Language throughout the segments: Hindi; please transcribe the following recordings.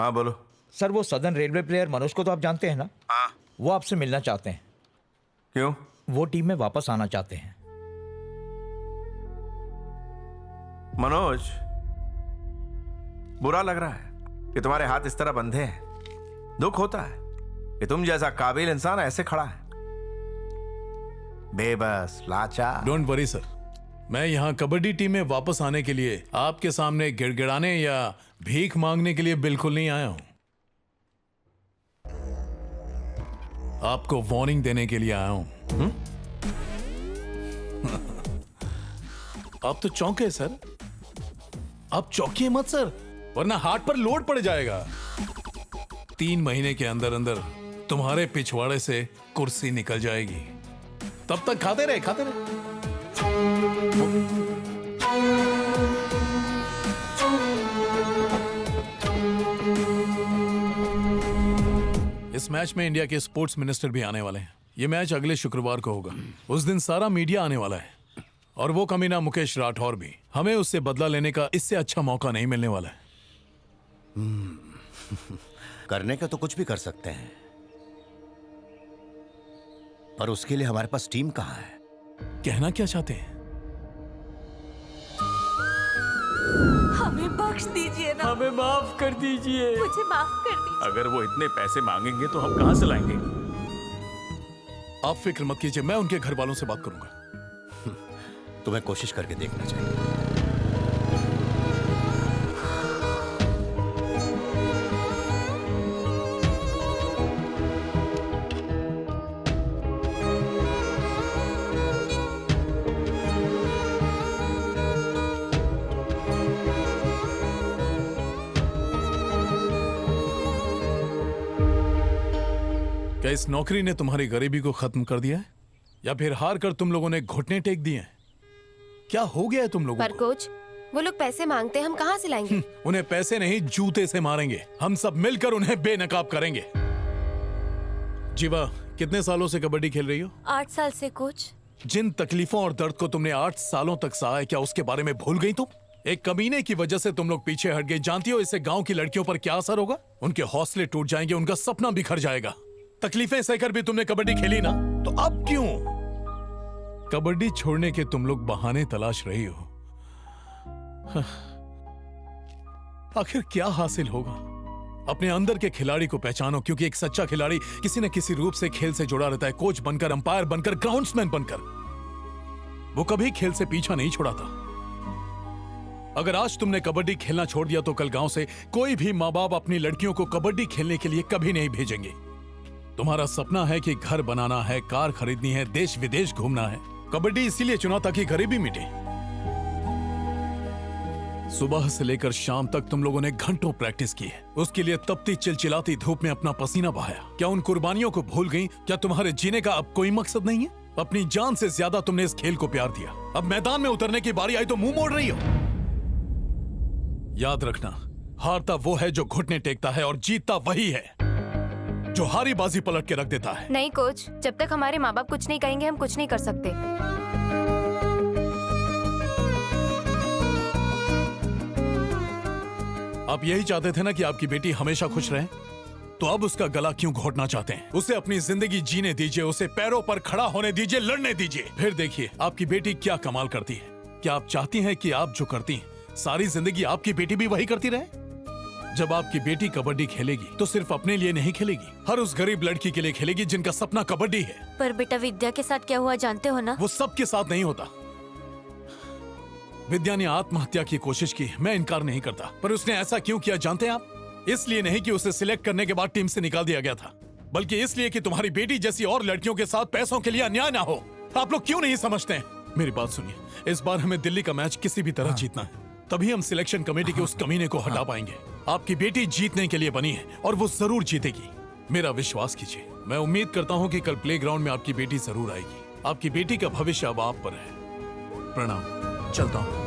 हाँ बोलो। सर वो सदर्न रेलवे प्लेयर मनोज को तो आप जानते हैं ना? हाँ। वो आपसे मिलना चाहते हैं। क्यों? वो टीम में वापस आना चाहते हैं। मनोज, बुरा लग रहा है कि तुम्हारे हाथ इस तरह बंधे हैं। दुख होता है कि तुम जैसा काबिल इंसान ऐसे खड़ा है, बेबस, लाचार। डोंट वरी सर, मैं यहाँ कबड्डी टीम में वापस आने के लिए आपके सामने गिड़गिड़ाने या भीख मांगने के लिए बिल्कुल नहीं आया हूं। आपको वार्निंग देने के लिए आया हूं। आप तो चौंके सर। आप चौंकिए मत सर, वरना हार्ट पर लोड पड़ जाएगा। 3 महीने के अंदर अंदर तुम्हारे पिछवाड़े से कुर्सी निकल जाएगी। तब तक खाते रहे, खाते रहे। इस मैच में इंडिया के स्पोर्ट्स मिनिस्टर भी आने वाले हैं। यह मैच अगले शुक्रवार को होगा। उस दिन सारा मीडिया आने वाला है, और वो कमीना मुकेश राठौर भी। हमें उससे बदला लेने का इससे अच्छा मौका नहीं मिलने वाला है। करने का तो कुछ भी कर सकते हैं, पर उसके लिए हमारे पास टीम कहां है? कहना क्या चाहते हैं? हमें बख्श दीजिए ना, हमें माफ कर दीजिए। मुझे माफ कर दीजिए। अगर वो इतने पैसे मांगेंगे तो हम कहां से लाएंगे? आप फिक्र मत कीजिए, मैं उनके घर वालों से बात करूंगा। तुम्हें कोशिश करके देखना चाहिए। क्या इस नौकरी ने तुम्हारी गरीबी को खत्म कर दिया है, या फिर हार कर तुम लोगों ने घुटने टेक दिए हैं? क्या हो गया है तुम लोगों पर को? कोच, वो लोग पैसे मांगते हैं, हम कहाँ से लाएंगे? उन्हें पैसे नहीं, जूते से मारेंगे। हम सब मिलकर उन्हें बेनकाब करेंगे। जीवा, कितने सालों से कबड्डी खेल रही हो? 8 साल से कोच। जिन तकलीफों और दर्द को तुमने 8 सालों तक सहा है, क्या उसके बारे में भूल गई तुम? एक कमीने की वजह से तुम लोग पीछे हट गए। जानती हो इससे गांव की लड़कियों पर क्या असर होगा? उनके हौसले टूट जाएंगे, उनका सपना बिखर जाएगा। तकलीफें सहकर भी तुमने कबड्डी खेली ना, तो अब क्यों? कबड्डी छोड़ने के तुम लोग बहाने तलाश रही हो। आखिर क्या हासिल होगा? अपने अंदर के खिलाड़ी को पहचानो, क्योंकि एक सच्चा खिलाड़ी किसी न किसी रूप से खेल से जुड़ा रहता है। कोच बनकर, अंपायर बनकर, ग्राउंड्समैन बनकर। वो कभी खेल से पीछा नहीं छुड़ाता। अगर आज तुमने कबड्डी खेलना छोड़ दिया तो कल गांव से कोई भी माँ बाप अपनी लड़कियों को कबड्डी खेलने के लिए कभी नहीं भेजेंगे। तुम्हारा सपना है कि घर बनाना है, कार खरीदनी है, देश विदेश घूमना है। कबड्डी इसीलिए चुना ताकि गरीबी मिटे। सुबह से लेकर शाम तक तुम लोगों ने घंटों प्रैक्टिस की है। उसके लिए तपती चिलचिलाती धूप में अपना पसीना बहाया। क्या उन कुर्बानियों को भूल गई? क्या तुम्हारे जीने का अब कोई मकसद नहीं है? अपनी जान से ज्यादा तुमने इस खेल को प्यार दिया। अब मैदान में उतरने की बारी आई तो मुंह मोड़ रही हो। याद रखना, हारता वो है जो घुटने टेकता है, और जीतता वही है जो हारी बाजी पलट के रख देता है। नहीं कोच, जब तक हमारे माँ बाप कुछ नहीं कहेंगे हम कुछ नहीं कर सकते। आप यही चाहते थे ना कि आपकी बेटी हमेशा खुश रहे, तो अब उसका गला क्यों घोटना चाहते हैं? उसे अपनी जिंदगी जीने दीजिए, उसे पैरों पर खड़ा होने दीजिए, लड़ने दीजिए। फिर देखिए आपकी बेटी क्या कमाल करती है। क्या आप चाहती हैं कि आप जो करती हैं सारी जिंदगी आपकी बेटी भी वही करती रहे? जब आपकी बेटी कबड्डी खेलेगी तो सिर्फ अपने लिए नहीं खेलेगी, हर उस गरीब लड़की के लिए खेलेगी जिनका सपना कबड्डी है। पर बेटा विद्या के साथ क्या हुआ जानते हो ना? वो सबके साथ नहीं होता। विद्या ने आत्महत्या की कोशिश की, मैं इनकार नहीं करता, पर उसने ऐसा क्यों किया जानते हैं आप? इसलिए नहीं कि उसे सिलेक्ट करने के बाद टीम से निकाल दिया गया था, बल्कि इसलिए कि तुम्हारी बेटी जैसी और लड़कियों के साथ पैसों के लिए अन्याय ना हो। आप लोग क्यों नहीं समझते हैं? मेरी बात सुनिए, इस बार हमें दिल्ली का मैच किसी भी तरह जीतना है, तभी हम सिलेक्शन कमेटी के उस कमीने को हटा पाएंगे। आपकी बेटी जीतने के लिए बनी है और वो जरूर जीतेगी। मेरा विश्वास कीजिए। मैं उम्मीद करता हूँ कि कल प्लेग्राउंड में आपकी बेटी जरूर आएगी। आपकी बेटी का भविष्य अब आप पर है। प्रणाम, चलता हूँ।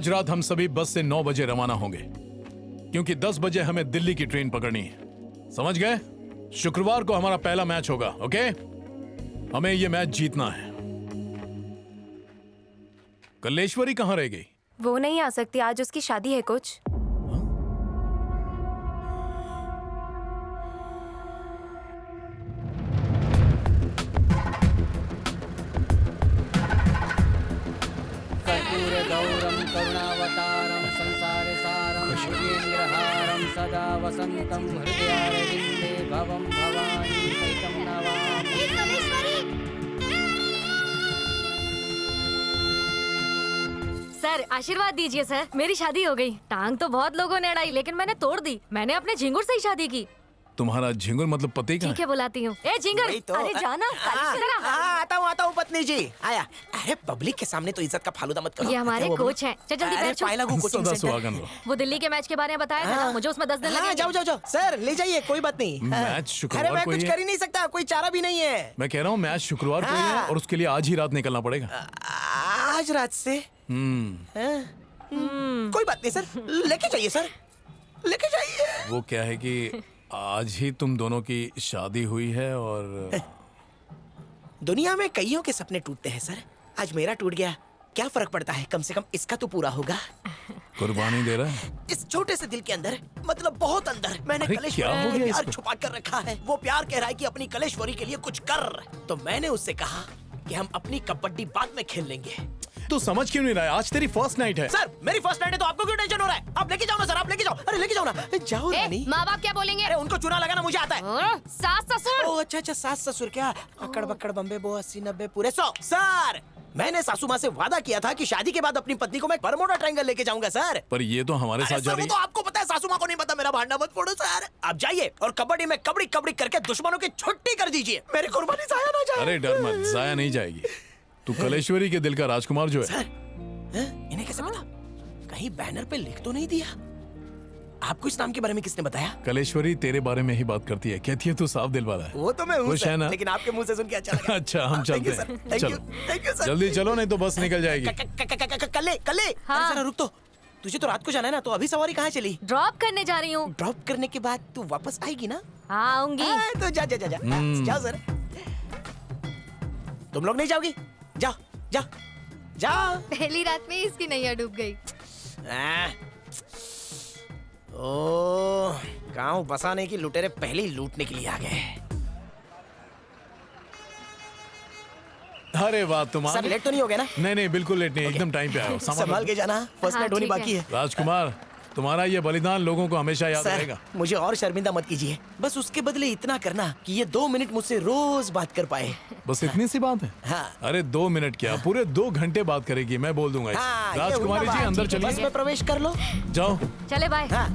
आज रात हम सभी बस से 9 बजे रवाना होंगे, क्योंकि 10 बजे हमें दिल्ली की ट्रेन पकड़नी है। समझ गए? शुक्रवार को हमारा पहला मैच होगा। ओके, हमें ये मैच जीतना है। कलेश्वरी कहाँ रह गई? वो नहीं आ सकती, आज उसकी शादी है कोच। कर्पूरगौरं करुणावतारं संसारे सारं भुजेन्द्रहारं सदा वसन्तं हृदयारविन्दे भवं भवानी सहितं नमामि। सर आशीर्वाद दीजिए सर, मेरी शादी हो गई। टांग तो बहुत लोगों ने अड़ाई, लेकिन मैंने तोड़ दी। मैंने अपने झिंगुर से ही शादी की। तुम्हारा झिंगुर मतलब पति का? ठीक है, बुलाती हूँ। ए झिंगर, वही तो। अरे जाना। आता हूँ पत्नी जी, आया। अरे पब्लिक के सामने तो इज्जत का फालूदा मत करो। ये हमारे क्या वो कोच हैं। चल जल्दी बैठ। पायला को कोचिंग सदा सेंटर। सुहागन रहो। वो दिल्ली के मैच के बारे में बताया था ना, मुझे उसमें 10 दिन हाँ, लगे। जाओ जाओ जाओ सर, ले जाइए, कोई बात नहीं। मैच शुक्रवार अरे मैं को कुछ ही कर है। ही नहीं सकता, कोई चारा भी नहीं है। मैं कह रहा हूँ मैच शुक्रवार को ही है, हाँ। और उसके लिए आज ही रात निकलना पड़ेगा। आज रात से कोई बात नहीं सर, लेके जाइए सर, लेके जाइए। वो क्या है कि आज ही तुम दोनों की शादी हुई है, और दुनिया में कईयों के सपने टूटते हैं सर, आज मेरा टूट गया, क्या फर्क पड़ता है, कम से कम इसका तो पूरा होगा। कुर्बानी दे रहा है। इस छोटे से दिल के अंदर, मतलब बहुत अंदर, मैंने अरे कलेश्वरी क्या हो के लिए गया प्यार इसको? छुपा कर रखा है। वो प्यार कह रहा है कि अपनी कलेश्वरी के लिए कुछ कर, तो मैंने उससे कहा कि हम अपनी कबड्डी बाद में खेल लेंगे। तू समझ क्यों नहीं रहा है? आज तेरी फर्स्ट नाइट है। सर मेरी फर्स्ट नाइट है तो आपको क्यों टेंशन हो रहा है? आप लेके जाओ ना सर, आप लेके जाओ। अरे लेके जाओ ना, जाओ रानी। माँ बाप क्या बोलेंगे? अरे उनको चुना लगाना मुझे आता है। सास ससुर। ओ अच्छा अच्छा, सास ससुर क्या? अकड़ बकड़ बम्बे बो 80 90 पूरे 100। सर मैंने सासू माँ से वादा किया था कि शादी के बाद अपनी पत्नी को मैं बरमोडा ट्रायंगल लेके जाऊंगा सर। पर ये तो हमारे साथ अरे जा सर रही वो तो आपको पता है, सासू माँ को नहीं पता। मेरा भांडा मत फोड़ो सर। आप जाइए और कबड्डी में कबड्डी कबड्डी करके दुश्मनों की छुट्टी कर दीजिए। मेरी कुर्बानी जाया ना जाए। अरे डर मत, जाया नहीं जाएगी। तू कलेश्वरी के दिल का राजकुमार जो है। सर इन्हें कैसे पता? कहीं बैनर पे लिख तो नहीं दिया? आपको इस नाम के बारे में किसने बताया? कलेश्वरी तेरे बारे में ही बात करती है, कहती है तू साफ दिल वाला है। वो तो मैं हूँ खुश है सर, ना? लेकिन आपके मुंह से सुन के अच्छा लगा। अच्छा, हम चलते हैं। थैंक यू चलो। Thank you sir. जल्दी चलो, नहीं तो बस निकल जाएगी। कल्ले कल्ले, अरे जरा रुक तो। तुझे तो रात को जाना है ना, तो अभी सवारी कहाँ चली? ड्रॉप करने जा रही हूँ। ड्रॉप करने के बाद तू वापस आएगी ना? हाँ आऊंगी। हाँ, तो जा जा जा जा जाओ सर। तुम लोग नहीं जाओगी? जाओ जाओ जाओ। पहली रात में इसकी नैया डूब गई। ओ गांव बसाने की लुटेरे पहले ही लूटने के लिए आ गए। अरे वाह, सर तुम्हारे लेट तो नहीं हो गया ना? नहीं नहीं, बिल्कुल लेट नहीं, एकदम टाइम पे आओ। सामान संभाल रखो। के जाना, फर्स्ट हाँ, नाइट होनी ठीक है। बाकी है। राजकुमार, तुम्हारा ये बलिदान लोगों को हमेशा याद सर रहेगा। मुझे और शर्मिंदा मत कीजिए, बस उसके बदले इतना करना कि ये 2 मिनट मुझसे रोज बात कर पाए। बस इतनी सी बात है? हाँ। अरे 2 मिनट क्या, पूरे 2 घंटे बात करेगी, मैं बोल दूंगा इसे। हाँ, ये राजकुमारी हुआ जी बात। अंदर ठीक है, बस चलिए। में प्रवेश कर लो। जाओ। चले बाय। हाँ।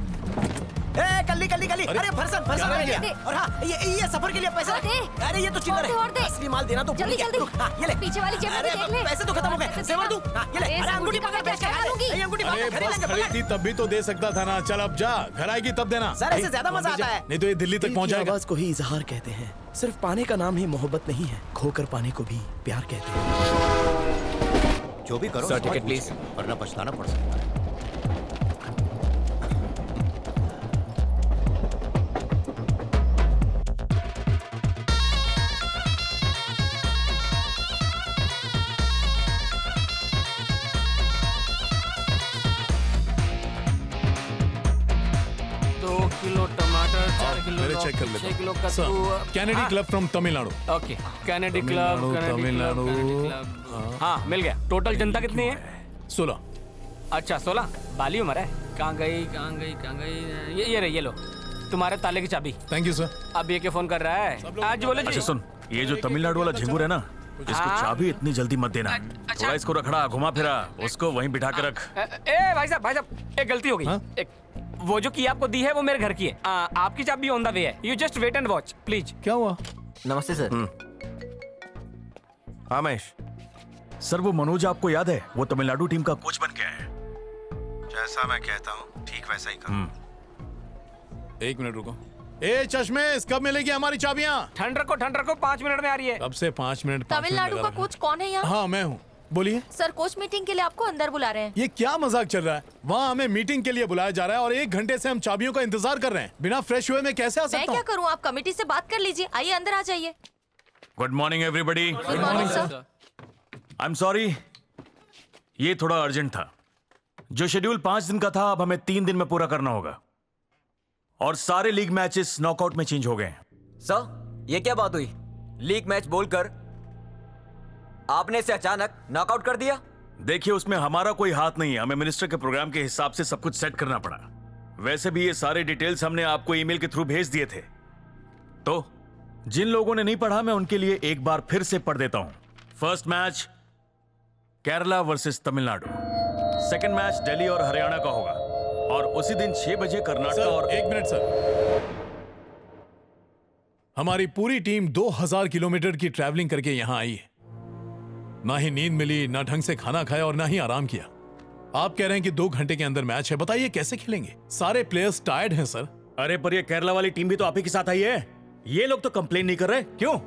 ए कल्ली कल्ली कल्ली, अरे फरसन फरसन क्या आ है? गया। और हाँ ये सफर के लिए पैसे और दे। अरे ये तो चिल्लर और दे, और दे। है, असली माल देना तो भूल जल्दी, गया। जल्दी। रुक, हाँ ये ले। पीछे वाली जेब में भी अरे देख ले। पैसे तो खत्म हो गए, पैसे सेवर दे। दूं? हाँ ये ले। ए, अरे सब अंगूठी कुछ पकड़ का के क्या लूंगी? ये अंगूठी अरे पकड़ बस खरीद खड़ी लेंगे। थी तब भी तो दे सकता था ना। चल अब जा, घर आएगी तब देना। सर ऐसे ज्यादा मजा आता है। नहीं तो ये दिल्ली तक पहुंच जाएगा। आवाज को ही इजहार कहते हैं, सिर्फ पाने का नाम ही मोहब्बत नहीं है, खोकर पाने को भी प्यार कहते हैं। जो भी करो सर, समझ टिकट बूझ प्लीज। के, वरना पछताना पड़ सकता है। मेरे चेक कर लेता 6 किलो हूँ। कद्दू। Sir, Kennedy club from Tamil Nadu. Okay, Kennedy club, Tamil Nadu. हाँ मिल गया। टोटल जनता कितनी है? 16। अच्छा 16। बाली उम्र है। कहाँ गई कहाँ गई कहाँ गई? ये रही, ये लो तुम्हारे ताले की चाबी। Thank you sir. अब ये के फोन कर रहा है। आज बोलो जी। अच्छा सुन, ये जो तमिलनाडु वाला झिंगुर है ना, इसको हाँ। चाबी इतनी जल्दी मत देना। थोड़ा इसको रखड़ा, घुमा फिरा, उसको वहीं बिठा के रख। ए भाई साहब, एक गलती हो गई। हाँ? एक वो जो की आपको दी है वो मेरे घर की है। आपकी चाबी ऑन द वे है। You just wait and watch please. क्या हुआ? नमस्ते सर। हाँ महेश, सर वो मनोज आपको याद है? वो तमिलनाडु टीम का कोच बन गया है। जैसा मैं कहता हूँ ठीक वैसा ही करो। 1 मिनट रुको। ए चश्मेश, कब मिलेगी हमारी चाबियाँ? ठंड रखो 5 मिनट में आ रही है। अब से 5 मिनट। 5 मिनट तमिलनाडु लगा का रखा। कोच कौन है यहाँ? हाँ मैं हूँ। बोलिए। सर कोच मीटिंग के लिए आपको अंदर बुला रहे हैं। ये क्या मजाक चल रहा है? वहाँ हमें मीटिंग के लिए बुलाया जा रहा है और 1 घंटे से हम चाबियों का इंतजार कर रहे हैं। बिना फ्रेश हुए मैं कैसे आ मैं सकता क्या हूँ? करूँ, आप कमेटी से बात कर लीजिए। आइए अंदर आ जाइए। Good morning everybody. Good morning sir. I am sorry, ये थोड़ा अर्जेंट था। जो शेड्यूल 5 दिन का था अब हमें 3 दिन में पूरा करना होगा और सारे लीग मैचेस नॉकआउट में चेंज हो गए हैं। सर ये क्या बात हुई? लीग मैच बोलकर आपने इसे अचानक नॉकआउट कर दिया। देखिए, उसमें हमारा कोई हाथ नहीं है। हमें मिनिस्टर के प्रोग्राम के हिसाब से सब कुछ सेट करना पड़ा। वैसे भी ये सारे डिटेल्स हमने आपको ईमेल के थ्रू भेज दिए थे, तो जिन लोगों ने नहीं पढ़ा मैं उनके लिए एक बार फिर से पढ़ देता हूं। First match Kerala versus Tamil Nadu, second match Delhi और हरियाणा का होगा और उसी दिन 6 बजे कर्नाटक और 1 मिनट सर। हमारी पूरी टीम 2000 किलोमीटर की ट्रैवलिंग करके यहाँ आई है। ना ही नींद मिली, ना ढंग से खाना खाया और ना ही आराम किया। आप कह रहे हैं कि 2 घंटे के अंदर मैच है, बताइए कैसे खेलेंगे? सारे प्लेयर्स टायर्ड हैं सर। अरे पर ये केरला वाली टीम भी तो आप ही के साथ आई है। ये लोग तो कंप्लेन नहीं कर रहे, क्यों?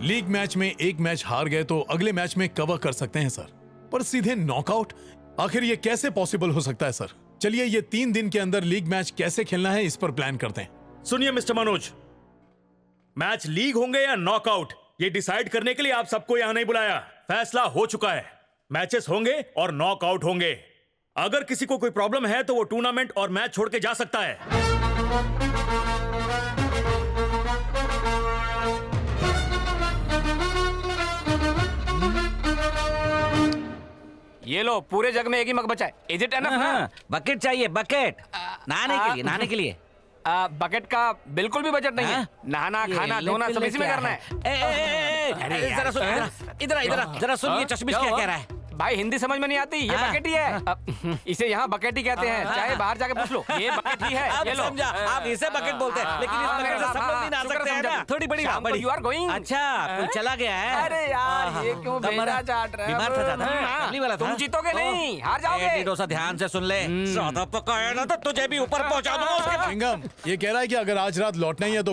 लीग मैच में 1 मैच हार गए तो अगले मैच में कवर कर सकते हैं सर, पर सीधे नॉकआउट? आखिर ये कैसे पॉसिबल हो सकता है सर? चलिए ये 3 दिन के अंदर लीग मैच कैसे खेलना है इस पर प्लान करते हैं। सुनिए मिस्टर मनोज, मैच लीग होंगे या नॉकआउट ये डिसाइड करने के लिए आप सबको यहां नहीं बुलाया। फैसला हो चुका है, मैचेस होंगे और नॉकआउट होंगे। अगर किसी को कोई प्रॉब्लम है तो वो टूर्नामेंट और मैच छोड़ के जा सकता है। ये लो, पूरे जग में एक ही मग बचा है। इज इट एनफ ना? बकेट चाहिए, बकेट नहाने के लिए। बकेट का बिल्कुल भी बजट नहीं है। नहाना खाना धोना सब इसी में करना है। जरा सुन, ये चश्मिश क्या कह रहा है? भाई हिंदी समझ में नहीं आती, ये बकेट ही है। इसे यहाँ बकेट ही कहते हैं, चाहे बाहर जाके पूछ लो। ये बकेट ही है। ये लो, समझा, आप इसे बकेट बोलते हैं, लेकिन इस बकेट से सब लोग नहीं नहा सकते हैं ना। थोड़ी बड़ी बात। You are going. अच्छा, कोई चला गया है? अरे यार, ये क्यों भेजा चाट रहा है? बीमार था ज्यादा, हाँ, तकलीफ वाला था। तुम जीतोगे नहीं, हार जाओगे। डोसा ध्यान से सुन ले, ज्यादा पकाया ना तो तुझे भी ऊपर पहुंचा दूंगा उसके बाद। सिंघम ये कह रहा है कि अगर आज रात लौटना ही है तो